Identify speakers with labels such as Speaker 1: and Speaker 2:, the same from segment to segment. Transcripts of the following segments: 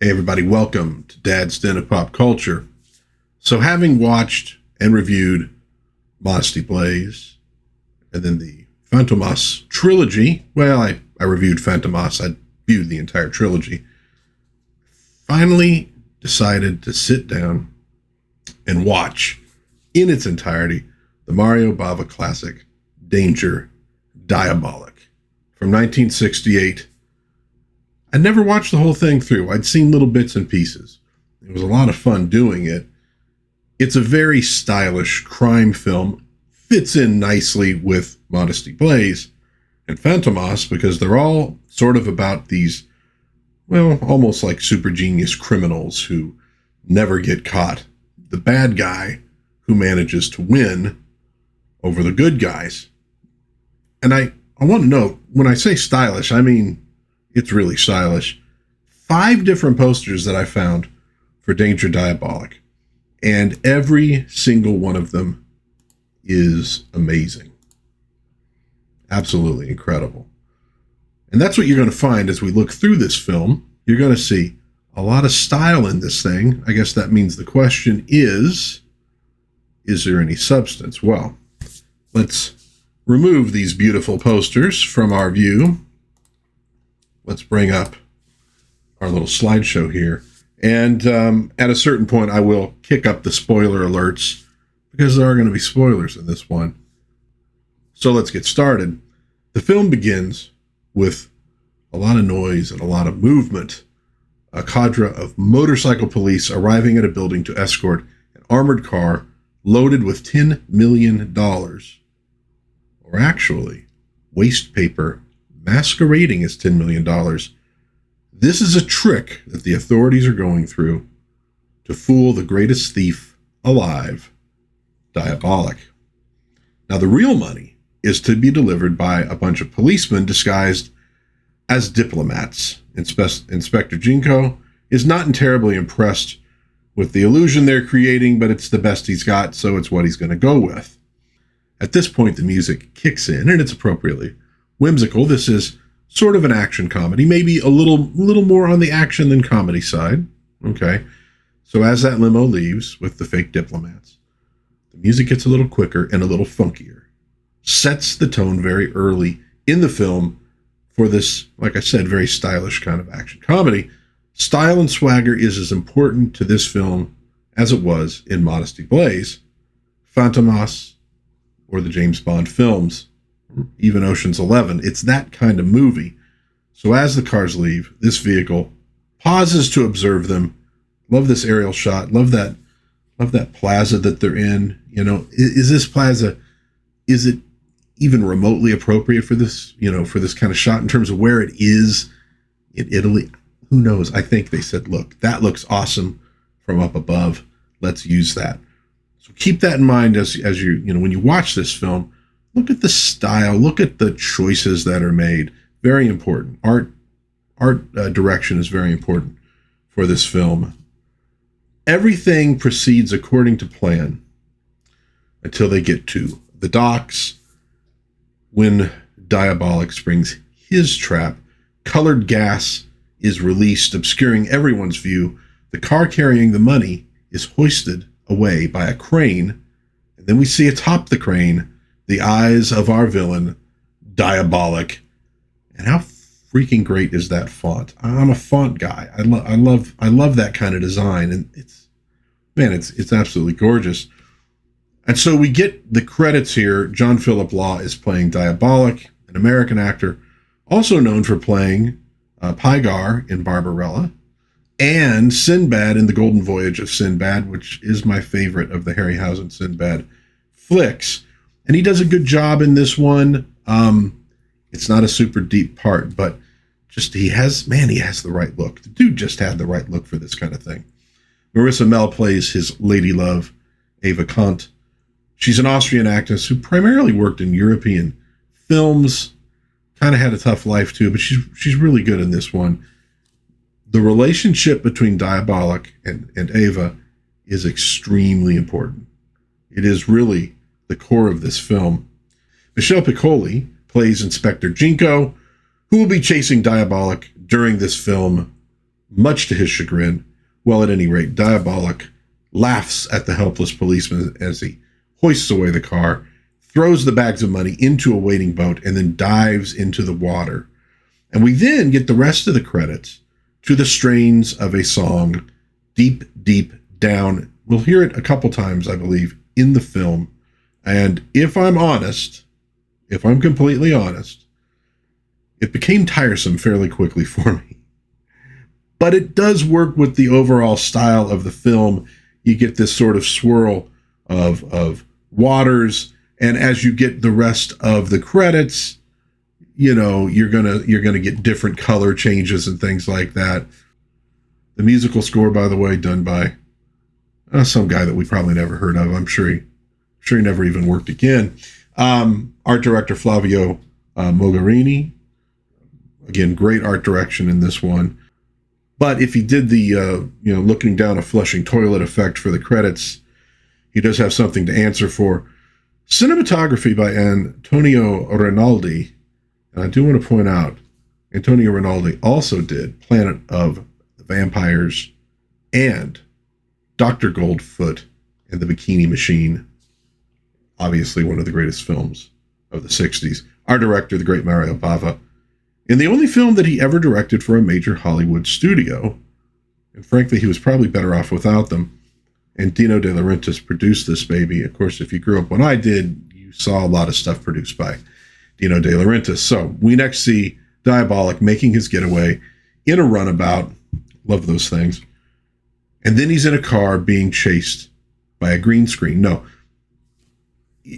Speaker 1: Hey everybody, welcome to DadsDen of Pop Culture. So having watched and reviewed Modesty, Blaise, and then the Fantomas trilogy, well, I reviewed Fantomas, I viewed the entire trilogy, finally decided to sit down and watch in its entirety the Mario Bava classic, Danger, Diabolik, from 1968. I never watched the whole thing through. I'd seen little bits and pieces. It was a lot of fun doing it. It's a very stylish crime film. Fits in nicely with Modesty, Blaise, and Fantomas because they're all sort of about these, well, almost like super genius criminals who never get caught. The bad guy who manages to win over the good guys. And I want to note, when I say stylish, I mean it's really stylish. 5 different posters that I found for Danger, Diabolik, and every single one of them is amazing. Absolutely incredible. And that's what you're going to find as we look through this film. You're going to see a lot of style in this thing. I guess that means the question is there any substance? Well, let's remove these beautiful posters from our view. Let's bring up our little slideshow here. And at a certain point, I will kick up the spoiler alerts because there are going to be spoilers in this one. So let's get started. The film begins with a lot of noise and a lot of movement. A cadre of motorcycle police arriving at a building to escort an armored car loaded with $10 million. Or actually, waste paper masquerading as $10 million. This is a trick that the authorities are going through to fool the greatest thief alive, Diabolik. Now, the real money is to be delivered by a bunch of policemen disguised as diplomats. Inspector Jinko is not terribly impressed with the illusion they're creating, but it's the best he's got, so it's what he's going to go with. At this point, the music kicks in, and it's appropriately whimsical. This is sort of an action comedy, maybe a little more on the action than comedy side. Okay. So as that limo leaves with the fake diplomats, the music gets a little quicker and a little funkier. Sets the tone very early in the film for this, like I said, very stylish kind of action comedy. Style and swagger is as important to this film as it was in Modesty, Blaise, Fantomas, or the James Bond films. Even Ocean's 11, it's that kind of movie. So as the cars leave, this vehicle pauses to observe them. Love this aerial shot. Love that plaza that they're in. You know, is this plaza, is it even remotely appropriate for this, for this kind of shot in terms of where it is in Italy? Who knows? I think they said, look, that looks awesome from up above. Let's use that. So keep that in mind as you when you watch this film. Look at the style. Look at the choices that are made. Very important. Art direction is very important for this film. Everything proceeds according to plan until they get to the docks. When Diabolik springs his trap, colored gas is released, obscuring everyone's view. The car carrying the money is hoisted away by a crane, and then we see atop the crane the eyes of our villain, Diabolik. And how freaking great is that font? I'm a font guy. I love that kind of design, and it's absolutely gorgeous. And so we get the credits here. John Philip Law is playing Diabolik, an American actor, also known for playing Pygar in Barbarella, and Sinbad in The Golden Voyage of Sinbad, which is my favorite of the Harryhausen Sinbad flicks. And he does a good job in this one. It's not a super deep part, but just he has the right look. The dude just had the right look for this kind of thing. Marisa Mell plays his lady love, Eva Kant. She's an Austrian actress who primarily worked in European films, kind of had a tough life too, but she's really good in this one. The relationship between Diabolik and Eva is extremely important. It is really the core of this film. Michel Piccoli plays Inspector Jinko, who will be chasing Diabolik during this film much to his chagrin. Well, at any rate, Diabolik laughs at the helpless policeman as he hoists away the car, throws the bags of money into a waiting boat, and then dives into the water. And we then get the rest of the credits to the strains of a song, Deep, Deep Down. We'll hear it a couple times, I believe, in the film. And if I'm completely honest, it became tiresome fairly quickly for me. But it does work with the overall style of the film. You get this sort of swirl of waters, and as you get the rest of the credits, you know, you're gonna get different color changes and things like that. The musical score, by the way, done by some guy that we probably never heard of. I'm sure he never even worked again. Art director Flavio Mogherini. Again, great art direction in this one. But if he did the looking down a flushing toilet effect for the credits, he does have something to answer for. Cinematography by Antonio Rinaldi. And I do want to point out, Antonio Rinaldi also did Planet of the Vampires and Dr. Goldfoot and the Bikini Machine. Obviously one of the greatest films of the 60s. Our director, the great Mario Bava, in the only film that he ever directed for a major Hollywood studio. And frankly, he was probably better off without them. And Dino De Laurentiis produced this baby. Of course, if you grew up when I did, you saw a lot of stuff produced by Dino De Laurentiis. So we next see Diabolik making his getaway in a runabout. Love those things. And then he's in a car being chased by a green screen. No,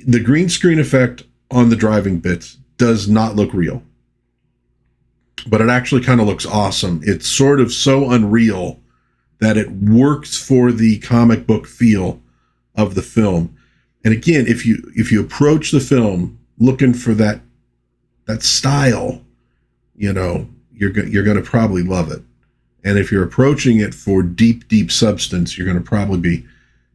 Speaker 1: the green screen effect on the driving bits does not look real. But it actually kind of looks awesome. It's sort of so unreal that it works for the comic book feel of the film. And again, if you approach the film looking for that style, you're going to probably love it. And if you're approaching it for deep, deep substance, you're going to probably be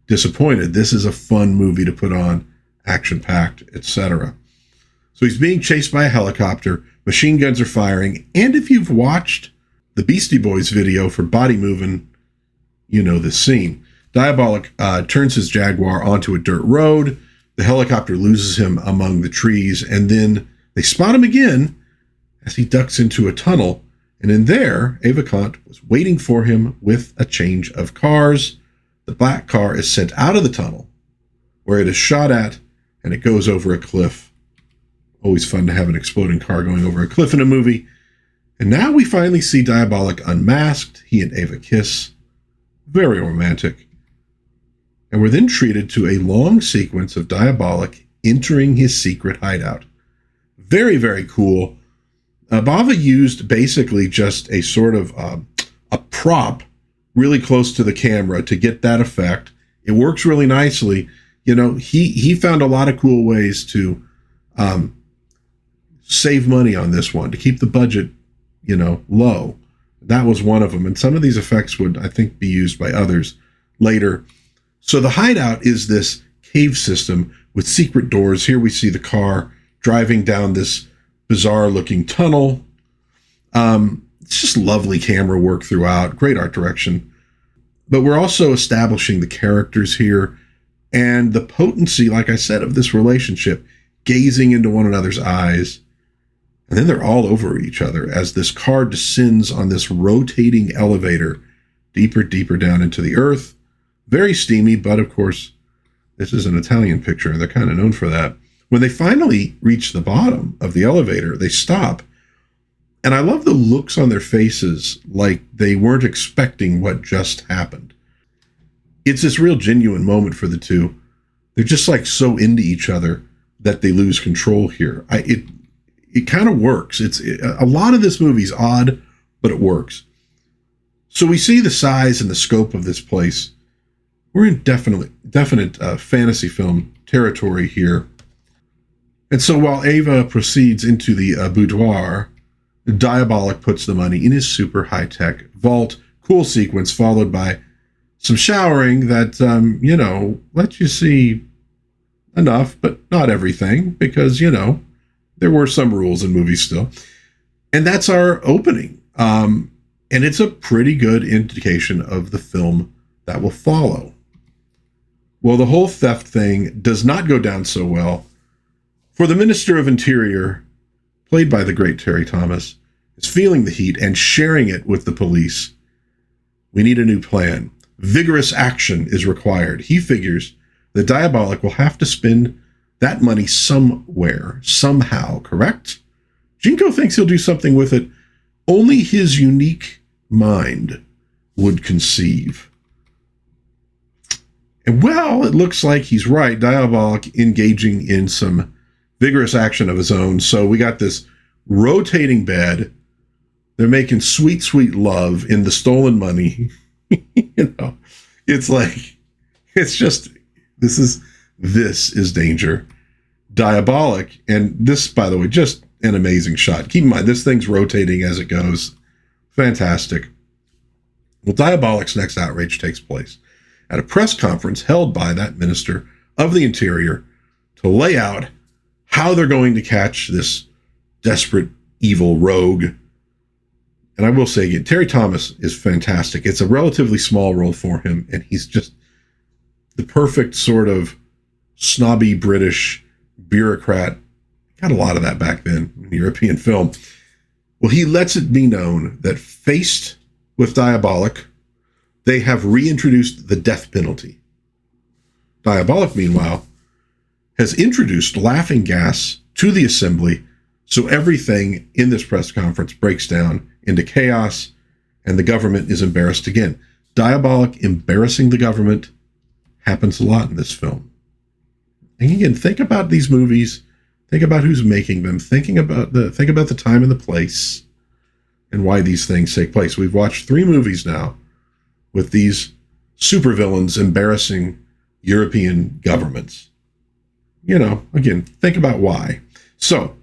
Speaker 1: disappointed. This is a fun movie to put on, action-packed, etc. So he's being chased by a helicopter. Machine guns are firing. And if you've watched the Beastie Boys video for Body Movin', you know this scene. Diabolik turns his Jaguar onto a dirt road. The helicopter loses him among the trees. And then they spot him again as he ducks into a tunnel. And in there, Ava Kant was waiting for him with a change of cars. The black car is sent out of the tunnel, where it is shot at, and it goes over a cliff. Always fun to have an exploding car going over a cliff in a movie. And now we finally see Diabolik unmasked. He and Ava kiss. Very romantic. And we're then treated to a long sequence of Diabolik entering his secret hideout. Very, very cool. Bava used basically just a sort of a prop really close to the camera to get that effect. It works really nicely. You know, he found a lot of cool ways to save money on this one, to keep the budget, low. That was one of them. And some of these effects would, I think, be used by others later. So the hideout is this cave system with secret doors. Here we see the car driving down this bizarre-looking tunnel. It's just lovely camera work throughout. Great art direction. But we're also establishing the characters here and the potency, like I said, of this relationship, gazing into one another's eyes. And then they're all over each other as this car descends on this rotating elevator deeper, deeper down into the earth. Very steamy, but of course, this is an Italian picture, and they're kind of known for that. When they finally reach the bottom of the elevator, they stop. And I love the looks on their faces like they weren't expecting what just happened. It's this real genuine moment for the two. They're just like so into each other that they lose control here. It kind of works. A lot of this movie is odd, but it works. So we see the size and the scope of this place. We're in definite fantasy film territory here. And so while Ava proceeds into the boudoir, Diabolik puts the money in his super high-tech vault. Cool sequence followed by some showering that, lets you see enough, but not everything, because, there were some rules in movies still. And that's our opening. And it's a pretty good indication of the film that will follow. Well, the whole theft thing does not go down so well, for the Minister of Interior, played by the great Terry Thomas, is feeling the heat and sharing it with the police. We need a new plan. Vigorous action is required. He figures that Diabolik will have to spend that money somewhere, somehow, correct? Jinko thinks he'll do something with it only his unique mind would conceive. And well, it looks like he's right. Diabolik engaging in some vigorous action of his own. So we got this rotating bed. They're making sweet, sweet love in the stolen money. It's like, it's just, this is danger. Diabolik, and this, by the way, just an amazing shot. Keep in mind, this thing's rotating as it goes. Fantastic. Well, Diabolik's next outrage takes place at a press conference held by that Minister of the Interior to lay out how they're going to catch this desperate, evil rogue. And I will say again, Terry Thomas is fantastic. It's a relatively small role for him, and he's just the perfect sort of snobby British bureaucrat. Got a lot of that back then in European film. Well, he lets it be known that faced with Diabolik, they have reintroduced the death penalty. Diabolik, meanwhile, has introduced laughing gas to the assembly, so everything in this press conference breaks down into chaos, and the government is embarrassed again. Diabolik embarrassing the government happens a lot in this film. And again, think about these movies. Think about who's making them. Think about the time and the place and why these things take place. We've watched 3 movies now with these supervillains embarrassing European governments. Again, think about why. So,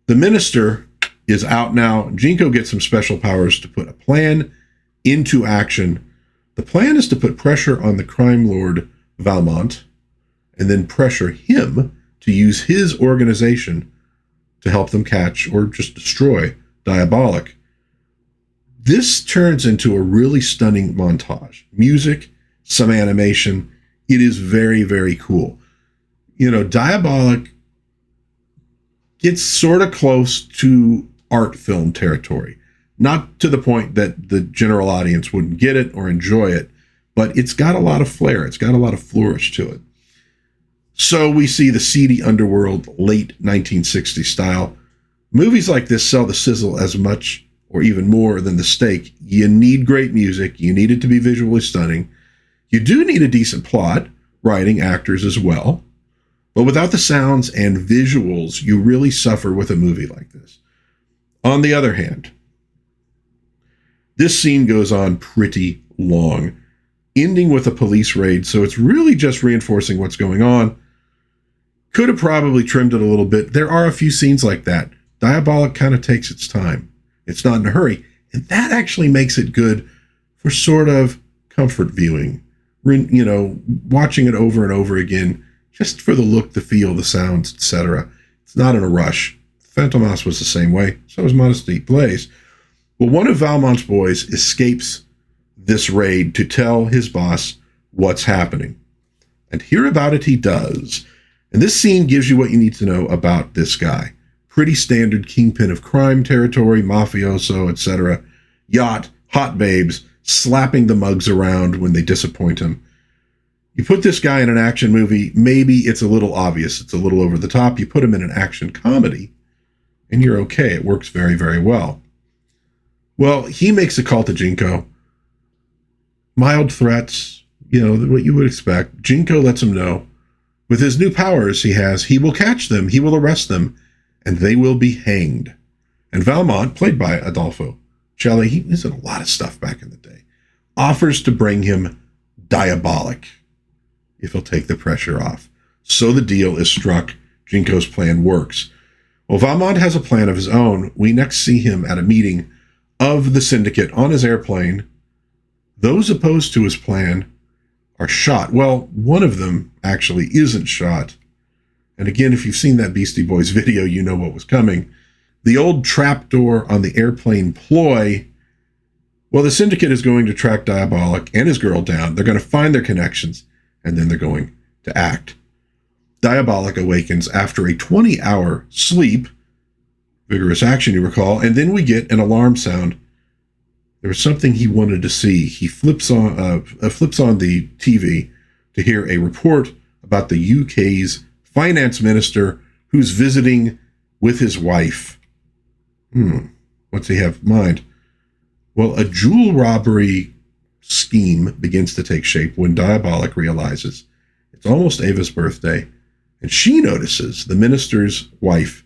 Speaker 1: the minister is out now. Jinko gets some special powers to put a plan into action. The plan is to put pressure on the crime lord Valmont and then pressure him to use his organization to help them catch or just destroy Diabolik. This turns into a really stunning montage. Music, some animation. It is very, very cool. Diabolik gets sort of close to art film territory. Not to the point that the general audience wouldn't get it or enjoy it, but it's got a lot of flair. It's got a lot of flourish to it. So we see the seedy underworld, late 1960s style. Movies like this sell the sizzle as much or even more than the steak. You need great music. You need it to be visually stunning. You do need a decent plot, writing, actors as well. But without the sounds and visuals, you really suffer with a movie like this. On the other hand, this scene goes on pretty long, ending with a police raid, so it's really just reinforcing what's going on. Could have probably trimmed it a little bit. There are a few scenes like that. Diabolik kind of takes its time. It's not in a hurry, and that actually makes it good for sort of comfort viewing. Watching it over and over again, just for the look, the feel, the sounds, etc. It's not in a rush. Fantomas was the same way. So was Modesty. Blaise. Well, one of Valmont's boys escapes this raid to tell his boss what's happening. And hear about it he does. And this scene gives you what you need to know about this guy. Pretty standard kingpin of crime territory, mafioso, etc. Yacht, hot babes, slapping the mugs around when they disappoint him. You put this guy in an action movie, maybe it's a little obvious. It's a little over the top. You put him in an action comedy, and you're okay. It works very, very well. Well, he makes a call to Jinko. Mild threats, what you would expect. Jinko lets him know, with his new powers he will catch them, he will arrest them, and they will be hanged. And Valmont, played by Adolfo, Celi, he was in a lot of stuff back in the day, offers to bring him Diabolik if he'll take the pressure off. So the deal is struck. Jinko's plan works. Well, Valmont has a plan of his own. We next see him at a meeting of the syndicate on his airplane. Those opposed to his plan are shot. Well, one of them actually isn't shot. And again, if you've seen that Beastie Boys video, you know what was coming. The old trapdoor on the airplane ploy, Well, the syndicate is going to track Diabolik and his girl down. They're going to find their connections, and then they're going to act. Diabolik awakens after a 20-hour sleep, vigorous action, you recall, and then we get an alarm sound. There was something he wanted to see. He flips on the TV to hear a report about the UK's finance minister who's visiting with his wife. What's he have in mind? Well, a jewel robbery scheme begins to take shape when Diabolik realizes it's almost Ava's birthday, and she notices the minister's wife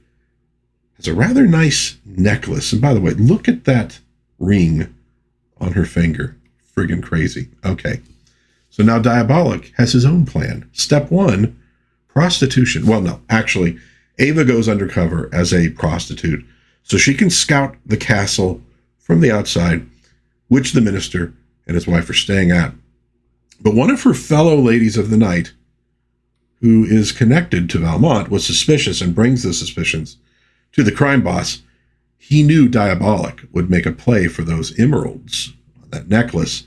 Speaker 1: has a rather nice necklace. And by the way, look at that ring on her finger. Friggin' crazy. Okay. So now Diabolik has his own plan. Step 1, prostitution. Well, no, actually, Ava goes undercover as a prostitute so she can scout the castle from the outside, which the minister and his wife are staying at. But one of her fellow ladies of the night, who is connected to Valmont, was suspicious and brings the suspicions to the crime boss. He knew Diabolik would make a play for those emeralds on that necklace.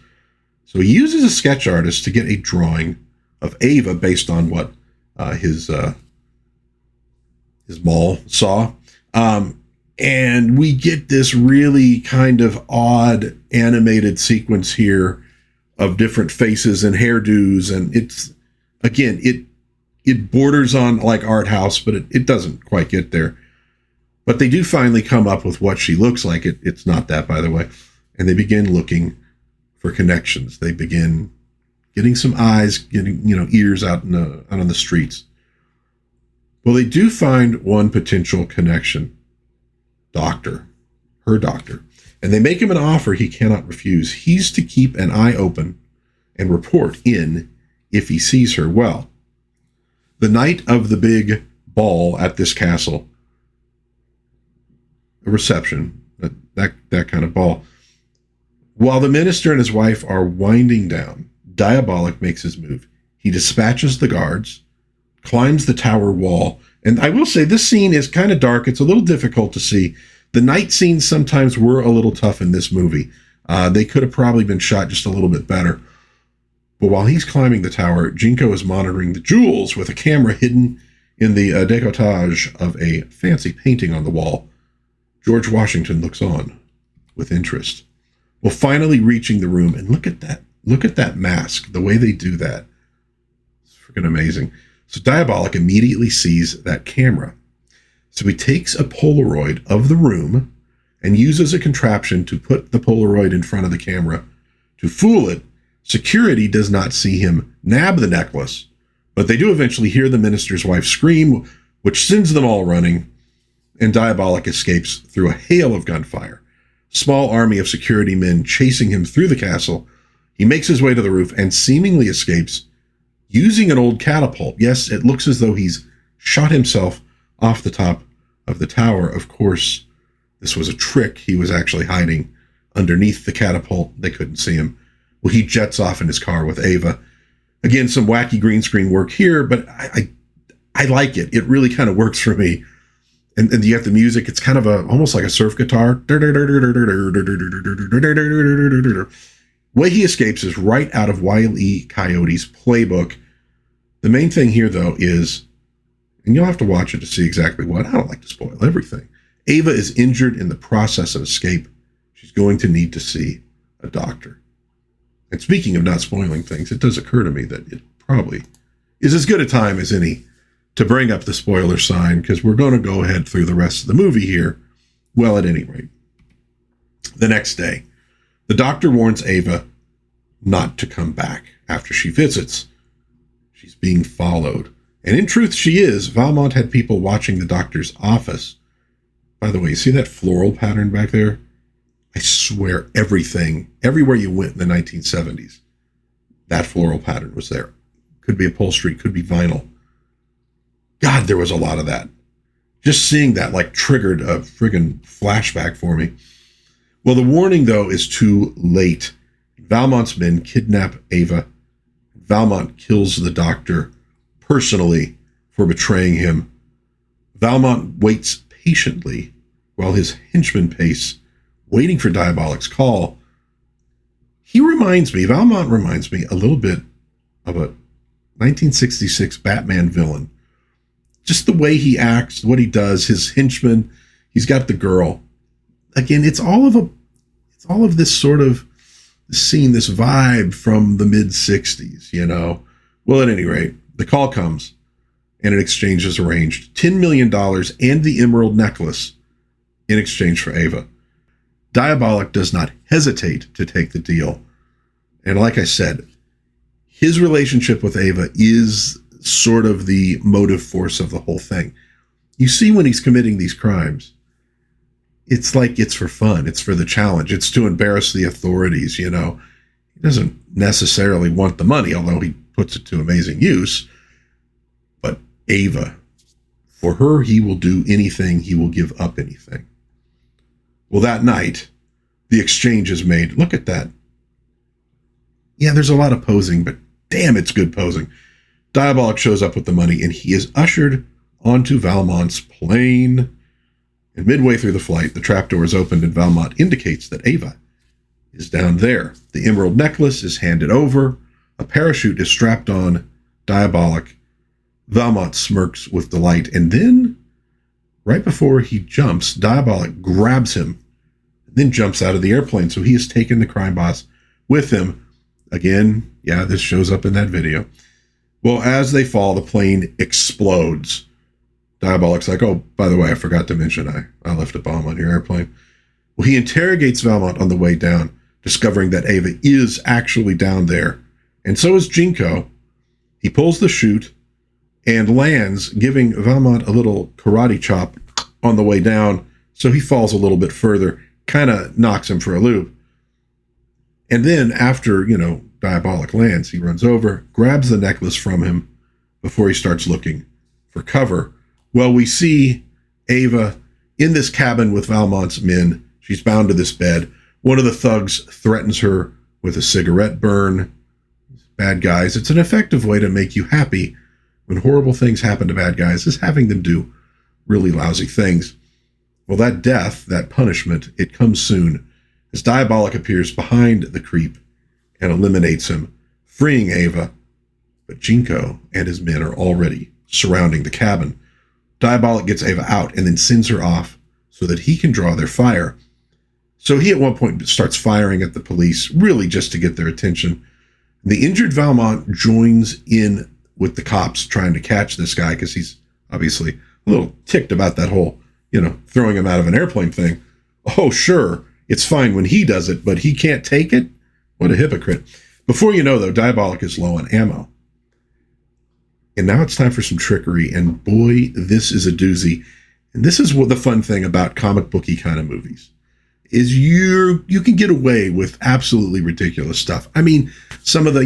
Speaker 1: So he uses a sketch artist to get a drawing of Ava based on what his mall saw. And we get this really kind of odd animated sequence here of different faces and hairdos. And it's, again, it borders on like art house, but it doesn't quite get there. But they do finally come up with what she looks like. It's not that, by the way. And they begin looking for connections. They begin getting some eyes, getting, ears out on the streets. Well, they do find one potential connection. Her doctor. And they make him an offer he cannot refuse. He's to keep an eye open and report in if he sees her. Well, the night of the big ball at this castle, a reception, that kind of ball, while the minister and his wife are winding down, Diabolik makes his move. He dispatches the guards, climbs the tower wall, and I will say this scene is kind of dark. It's a little difficult to see. The night scenes sometimes were a little tough in this movie. They could have probably been shot just a little bit better. But while he's climbing the tower, Jinko is monitoring the jewels with a camera hidden in the decollage of a fancy painting on the wall. George Washington looks on with interest. Well, finally reaching the room, and look at that. Look at that mask, the way they do that. It's freaking amazing. So Diabolik immediately sees that camera. So he takes a Polaroid of the room and uses a contraption to put the Polaroid in front of the camera. To fool it, security does not see him nab the necklace, but they do eventually hear the minister's wife scream, which sends them all running, and Diabolik escapes through a hail of gunfire. Small army of security men chasing him through the castle. He makes his way to the roof and seemingly escapes using an old catapult. Yes, it looks as though he's shot himself off the top of the tower. Of course, this was a trick. He was actually hiding underneath the catapult. They couldn't see him. Well, he jets off in his car with Ava. Again, some wacky green screen work here, but I like it. It really kind of works for me. And you have the music. It's kind of almost like a surf guitar. Way he escapes is right out of Wile E. Coyote's playbook. The main thing here, though, is, and you'll have to watch it to see exactly what. I don't like to spoil everything. Ava is injured in the process of escape. She's going to need to see a doctor. And speaking of not spoiling things, it does occur to me that it probably is as good a time as any to bring up the spoiler sign, because we're going to go ahead through the rest of the movie here. Well, at any rate, the next day, the doctor warns Ava not to come back after she visits. She's being followed. And in truth, she is. Valmont had people watching the doctor's office. By the way, you see that floral pattern back there? I swear everywhere you went in the 1970s, that floral pattern was there. Could be upholstery, could be vinyl. God, there was a lot of that. Just seeing that triggered a friggin' flashback for me. Well, the warning, though, is too late. Valmont's men kidnap Ava. Valmont kills the doctor personally for betraying him. Valmont waits patiently while his henchmen pace, waiting for Diabolik's call. Valmont reminds me a little bit of a 1966 Batman villain. Just the way he acts, what he does, his henchman, he's got the girl. Again, it's all of this sort of scene, this vibe from the mid 60s, you know. Well, at any rate, the call comes and an exchange is arranged. $10 million and the emerald necklace in exchange for Ava. Diabolik does not hesitate to take the deal. And like I said, his relationship with Ava is sort of the motive force of the whole thing. You see when he's committing these crimes, it's like it's for fun. It's for the challenge. It's to embarrass the authorities, you know. He doesn't necessarily want the money, although he puts it to amazing use. But Ava, for her, he will do anything. He will give up anything. Well, that night, the exchange is made. Look at that. Yeah, there's a lot of posing, but damn, it's good posing. Diabolik shows up with the money, and he is ushered onto Valmont's plane. And midway through the flight, the trapdoor is opened, and Valmont indicates that Ava is down there. The emerald necklace is handed over. A parachute is strapped on Diabolik. Valmont smirks with delight, and then, right before he jumps, Diabolik grabs him, and then jumps out of the airplane. So he has taken the crime boss with him. Again, yeah, this shows up in that video. Well, as they fall, the plane explodes. Diabolik's like, oh, by the way, I forgot to mention I left a bomb on your airplane. Well, he interrogates Valmont on the way down, discovering that Ava is actually down there. And so is Jinko. He pulls the chute and lands, giving Valmont a little karate chop on the way down. So he falls a little bit further, kind of knocks him for a loop. And then after, Diabolik lands, he runs over, grabs the necklace from him before he starts looking for cover. Well, we see Ava in this cabin with Valmont's men. She's bound to this bed. One of the thugs threatens her with a cigarette burn. Bad guys. It's an effective way to make you happy when horrible things happen to bad guys, is having them do really lousy things. Well, that death, that punishment, it comes soon as Diabolik appears behind the creep and eliminates him, freeing Ava. But Jinko and his men are already surrounding the cabin. Diabolik gets Ava out and then sends her off so that he can draw their fire. So he at one point starts firing at the police, really just to get their attention. The injured Valmont joins in with the cops trying to catch this guy because he's obviously a little ticked about that whole, throwing him out of an airplane thing. Oh, sure, it's fine when he does it, but he can't take it? What a hypocrite. Before you know, though, Diabolik is low on ammo. And now it's time for some trickery, and boy, this is a doozy. And this is what the fun thing about comic booky kind of movies is you can get away with absolutely ridiculous stuff. I mean, some of the,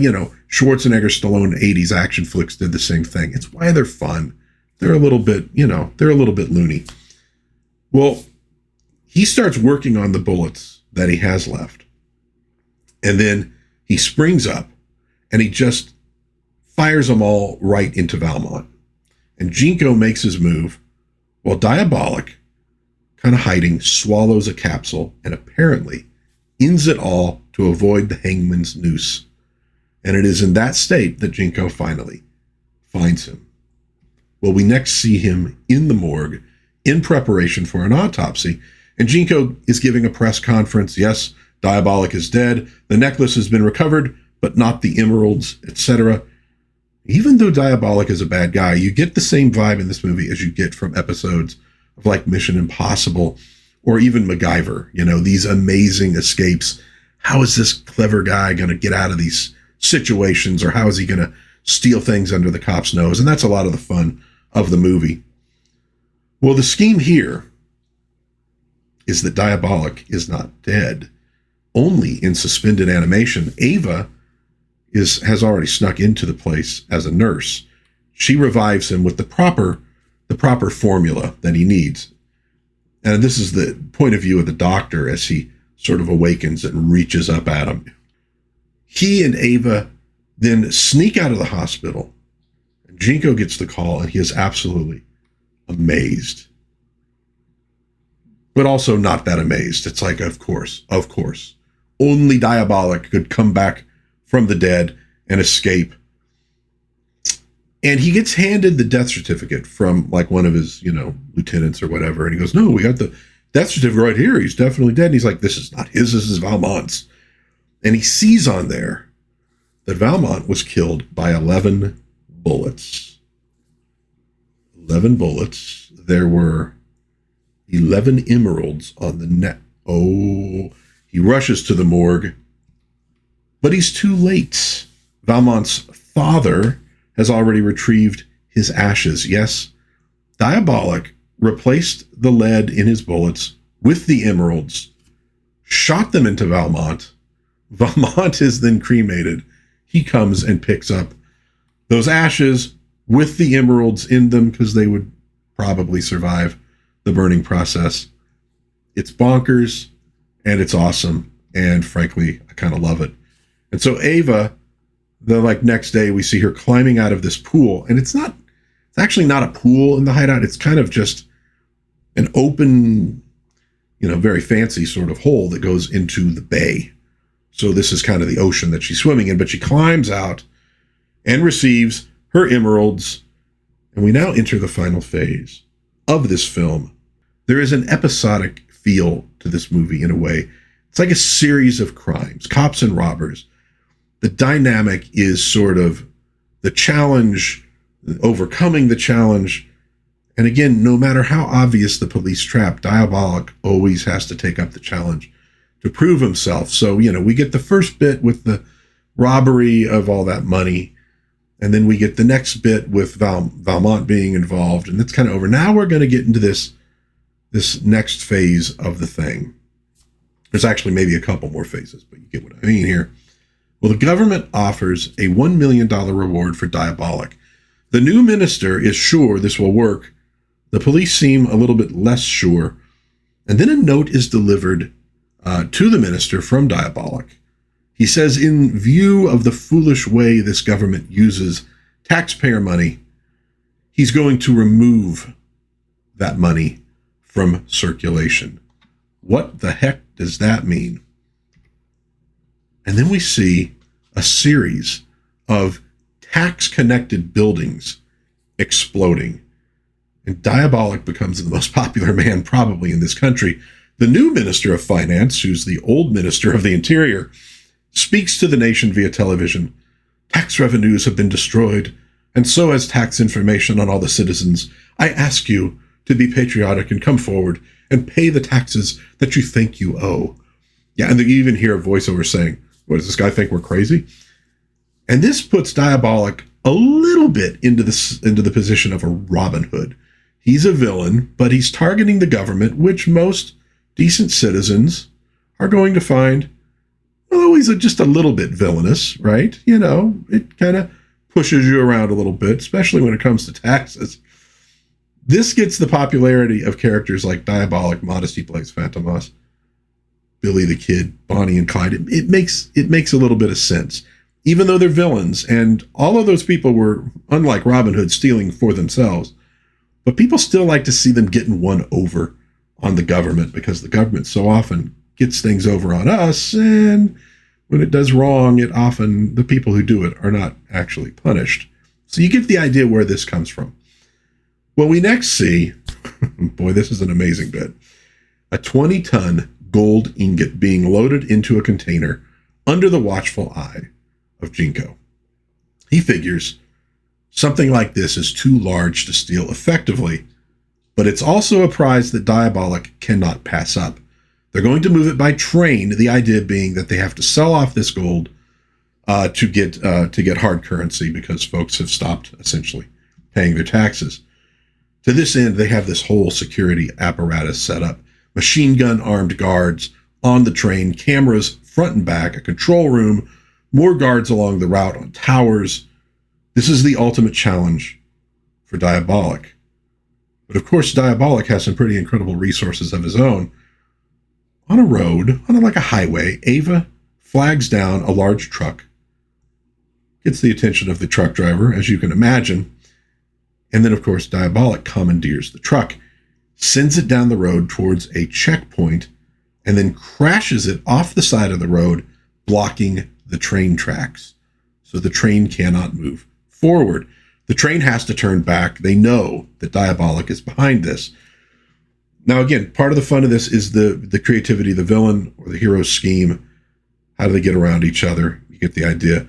Speaker 1: Schwarzenegger, Stallone 80s action flicks did the same thing. It's why they're fun. They're a little bit, they're a little bit loony. Well, he starts working on the bullets that he has left. And then he springs up and he just fires them all right into Valmont. And Jinko makes his move while Diabolik, kind of hiding, swallows a capsule and apparently ends it all to avoid the hangman's noose. And it is in that state that Jinko finally finds him. Well, we next see him in the morgue in preparation for an autopsy. And Jinko is giving a press conference. Yes, Diabolik is dead. The necklace has been recovered, but not the emeralds, etc. Even though Diabolik is a bad guy, you get the same vibe in this movie as you get from episodes of like Mission Impossible or even MacGyver, these amazing escapes. How is this clever guy going to get out of these situations, or how is he going to steal things under the cop's nose? And that's a lot of the fun of the movie. Well, the scheme here is that Diabolik is not dead, only in suspended animation. Ava has already snuck into the place as a nurse. She revives him with the proper formula that he needs. And this is the point of view of the doctor as he sort of awakens and reaches up at him. He and Ava then sneak out of the hospital. Jinko gets the call and he is absolutely amazed. But also not that amazed. It's like, of course. only Diabolik could come back from the dead and escape. And he gets handed the death certificate from like one of his, lieutenants or whatever. And he goes, no, we got the death certificate right here. He's definitely dead. And he's like, this is not his, this is Valmont's. And he sees on there that Valmont was killed by 11 bullets. 11 bullets. There were 11 emeralds on the neck. Oh, he rushes to the morgue, but he's too late. Valmont's father has already retrieved his ashes. Yes, Diabolik replaced the lead in his bullets with the emeralds, shot them into Valmont. Valmont is then cremated. He comes and picks up those ashes with the emeralds in them because they would probably survive the burning process. It's bonkers and it's awesome. And frankly, I kind of love it. And so Ava, the next day we see her climbing out of this pool, and it's actually not a pool in the hideout. It's kind of just an open, very fancy sort of hole that goes into the bay. So this is kind of the ocean that she's swimming in, but she climbs out and receives her emeralds. And we now enter the final phase of this film. There is an episodic feel to this movie in a way. It's like a series of crimes, cops and robbers. The dynamic is sort of the challenge, overcoming the challenge. And again, no matter how obvious the police trap, Diabolik always has to take up the challenge to prove himself. So, we get the first bit with the robbery of all that money. And then we get the next bit with Valmont being involved. And it's kind of over. Now we're going to get into this next phase of the thing. There's actually maybe a couple more phases, but you get what I mean here. Well, the government offers a $1 million reward for Diabolik. The new minister is sure this will work. The police seem a little bit less sure. And then a note is delivered to the minister from Diabolik. He says, in view of the foolish way this government uses taxpayer money, he's going to remove that money from circulation. What the heck does that mean? And then we see a series of tax-connected buildings exploding. And Diabolik becomes the most popular man probably in this country. The new Minister of Finance, who's the old Minister of the Interior, speaks to the nation via television. Tax revenues have been destroyed, and so has tax information on all the citizens. I ask you to be patriotic and come forward and pay the taxes that you think you owe. Yeah, and you even hear a voiceover saying, what, does this guy think we're crazy? And this puts Diabolik a little bit into the position of a Robin Hood. He's a villain, but he's targeting the government, which most decent citizens are going to find, well, he's just a little bit villainous, right? It kind of pushes you around a little bit, especially when it comes to taxes. This gets the popularity of characters like Diabolik, Modesty, Blaise, Fantomas, Billy the Kid, Bonnie and Clyde. It makes a little bit of sense, even though they're villains. And all of those people were, unlike Robin Hood, stealing for themselves. But people still like to see them getting one over on the government because the government so often gets things over on us. And when it does wrong, the people who do it are not actually punished. So you get the idea where this comes from. Well, we next see, boy, this is an amazing bit, a 20-ton gold ingot being loaded into a container under the watchful eye of Jinko. He figures something like this is too large to steal effectively, but it's also a prize that Diabolik cannot pass up. They're going to move it by train, the idea being that they have to sell off this gold to get hard currency because folks have stopped essentially paying their taxes. To this end, they have this whole security apparatus set up. Machine gun armed guards on the train, cameras front and back, a control room, more guards along the route on towers. This is the ultimate challenge for Diabolik. But of course, Diabolik has some pretty incredible resources of his own. On a road, on a highway, Ava flags down a large truck, gets the attention of the truck driver, as you can imagine. And then, of course, Diabolik commandeers the truck, sends it down the road towards a checkpoint, and then crashes it off the side of the road, blocking the train tracks. So the train cannot move forward. The train has to turn back. They know that Diabolik is behind this. Now, again, part of the fun of this is the creativity of the villain or the hero's scheme. How do they get around each other? You get the idea.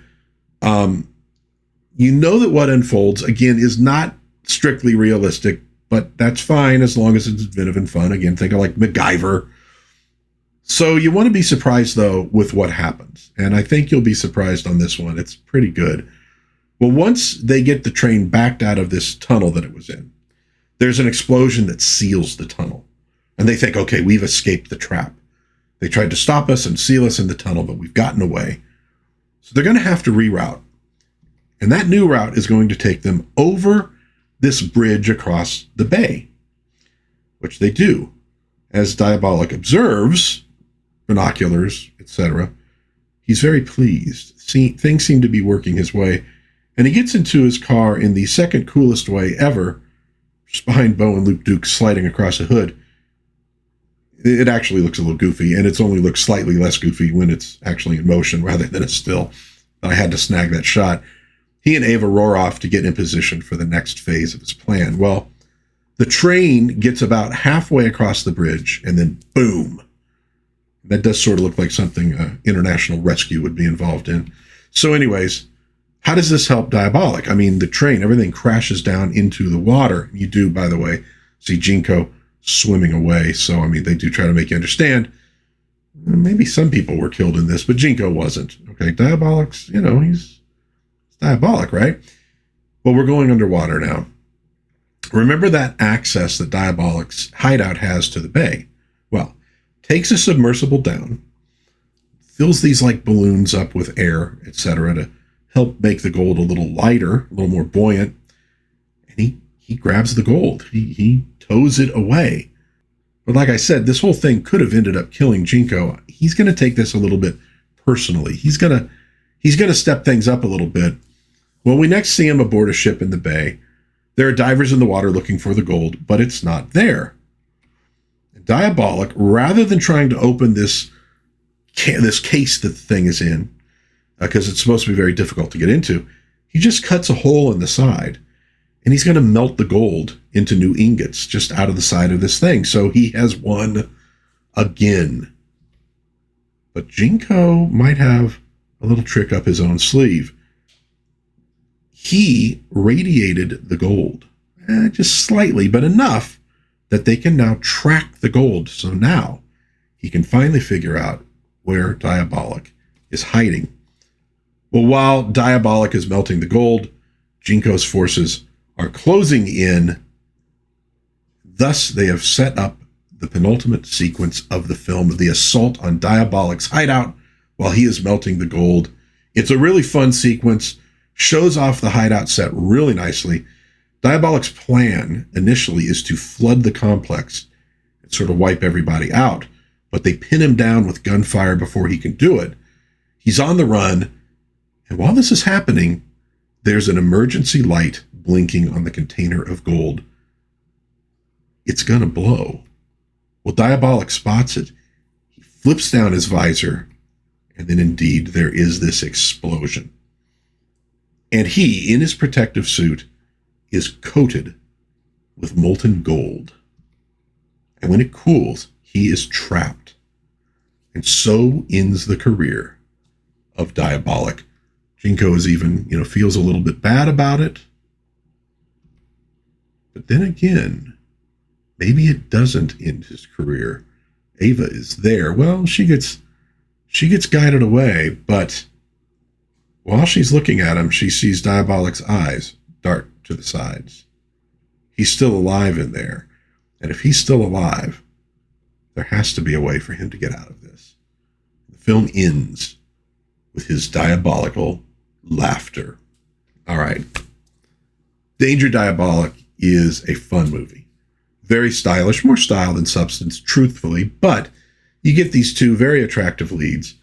Speaker 1: You know that what unfolds, again, is not strictly realistic, but that's fine as long as it's inventive and fun. Again, think of like MacGyver. So you want to be surprised, though, with what happens. And I think you'll be surprised on this one. It's pretty good. Well, once they get the train backed out of this tunnel that it was in, there's an explosion that seals the tunnel. And they think, okay, we've escaped the trap. They tried to stop us and seal us in the tunnel, but we've gotten away. So they're going to have to reroute. And that new route is going to take them over this bridge across the bay, which they do. As Diabolik observes, binoculars, etc., he's very pleased. Things seem to be working his way. And he gets into his car in the second coolest way ever, just behind Bo and Luke Duke sliding across a hood. It actually looks a little goofy, and it's only looks slightly less goofy when it's actually in motion rather than a still. I had to snag that shot. He and Ava roar off to get in position for the next phase of his plan. Well, the train gets about halfway across the bridge, and then boom. That does sort of look like something international rescue would be involved in. So anyways, how does this help Diabolik? I mean, the train, everything crashes down into the water. You do, by the way, see Jinko swimming away. So, I mean, they do try to make you understand. Maybe some people were killed in this, but Jinko wasn't. Okay, Diabolik's, he's Diabolik, right? Well, we're going underwater now. Remember that access that Diabolik's hideout has to the bay? Well, takes a submersible down, fills these like balloons up with air, etc., to help make the gold a little lighter, a little more buoyant, and he grabs the gold. He tows it away. But like I said, this whole thing could have ended up killing Jinko. He's going to take this a little bit personally. He's going to step things up a little bit. Well, we next see him aboard a ship in the bay. There are divers in the water looking for the gold, but it's not there. Diabolik, rather than trying to open this case that the thing is in, because it's supposed to be very difficult to get into, he just cuts a hole in the side, and he's going to melt the gold into new ingots just out of the side of this thing. So he has won again. But Jinko might have a little trick up his own sleeve. He radiated the gold, just slightly, but enough that they can now track the gold. So now he can finally figure out where Diabolik is hiding. Well, while Diabolik is melting the gold, Jinko's forces are closing in. Thus, they have set up the penultimate sequence of the film, the assault on Diabolik's hideout while he is melting the gold. It's a really fun sequence, shows off the hideout set really nicely. Diabolik's plan initially is to flood the complex and sort of wipe everybody out, but they pin him down with gunfire before he can do it. He's on the run, and while this is happening, there's an emergency light blinking on the container of gold. It's going to blow. Well, Diabolik spots it. He flips down his visor, and then indeed there is this explosion. And he, in his protective suit, is coated with molten gold. And when it cools, he is trapped. And so ends the career of Diabolik. Jinko is even, feels a little bit bad about it. But then again, maybe it doesn't end his career. Ava is there. Well, she gets guided away, but while she's looking at him, she sees Diabolik's eyes dart to the sides. He's still alive in there. And if he's still alive, there has to be a way for him to get out of this. The film ends with his diabolical laughter. All right. Danger Diabolik is a fun movie. Very stylish, more style than substance, truthfully, but you get these two very attractive leads,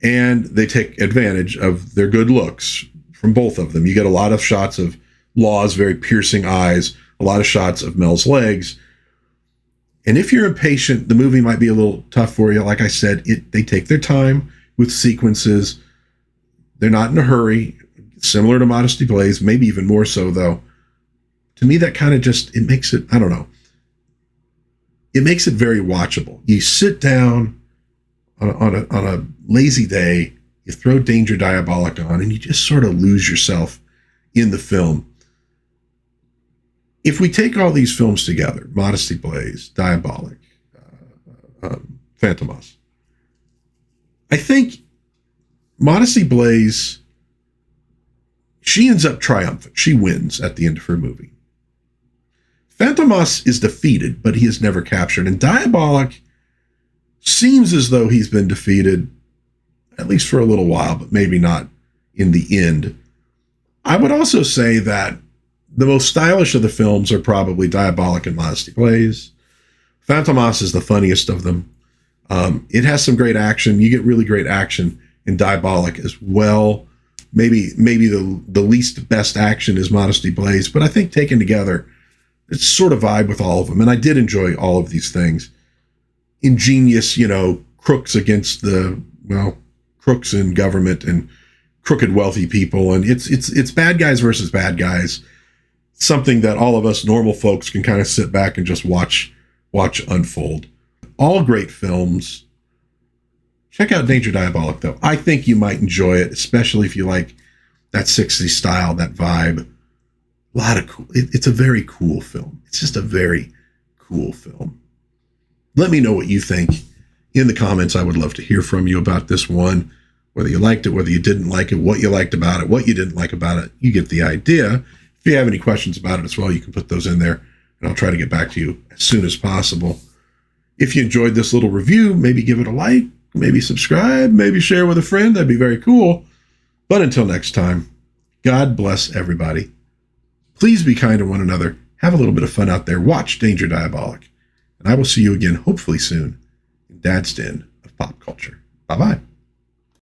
Speaker 1: and they take advantage of their good looks from both of them. You get a lot of shots of Law's very piercing eyes, a lot of shots of Mell's legs, And if you're impatient, the movie might be a little tough for you. Like I said, they take their time with sequences. They're not in a hurry, similar to Modesty Blaise, maybe even more so, though. To me, that kind of just, it makes it, I don't know. It makes it very watchable. You sit down on a lazy day, you throw Danger Diabolik on, and you just sort of lose yourself in the film. If we take all these films together, Modesty Blaise, Diabolik, Fantomas, I think Modesty Blaise, she ends up triumphant. She wins at the end of her movie. Fantomas is defeated, but he is never captured. And Diabolik seems as though he's been defeated, at least for a little while, but maybe not in the end. I would also say that the most stylish of the films are probably Diabolik and Modesty Blaise. Fantomas is the funniest of them. It has some great action. You get really great action in Diabolik as well. Maybe the least best action is Modesty Blaise, but I think taken together, it's sort of vibe with all of them. And I did enjoy all of these things. Ingenious, crooks against crooks in government and crooked wealthy people. And it's bad guys versus bad guys. Something that all of us normal folks can kind of sit back and just watch unfold. All great films. Check out Danger Diabolik, though. I think you might enjoy it, especially if you like that 60s style, that vibe. A lot of cool. It's a very cool film. It's just a very cool film. Let me know what you think in the comments. I would love to hear from you about this one, whether you liked it, whether you didn't like it, what you liked about it, what you didn't like about it. You get the idea. If you have any questions about it as well, you can put those in there, and I'll try to get back to you as soon as possible. If you enjoyed this little review, maybe give it a like, maybe subscribe, maybe share with a friend. That'd be very cool. But until next time, God bless everybody. Please be kind to one another. Have a little bit of fun out there. Watch Danger Diabolik. And I will see you again, hopefully soon, in Dad's Den of Pop Culture. Bye-bye.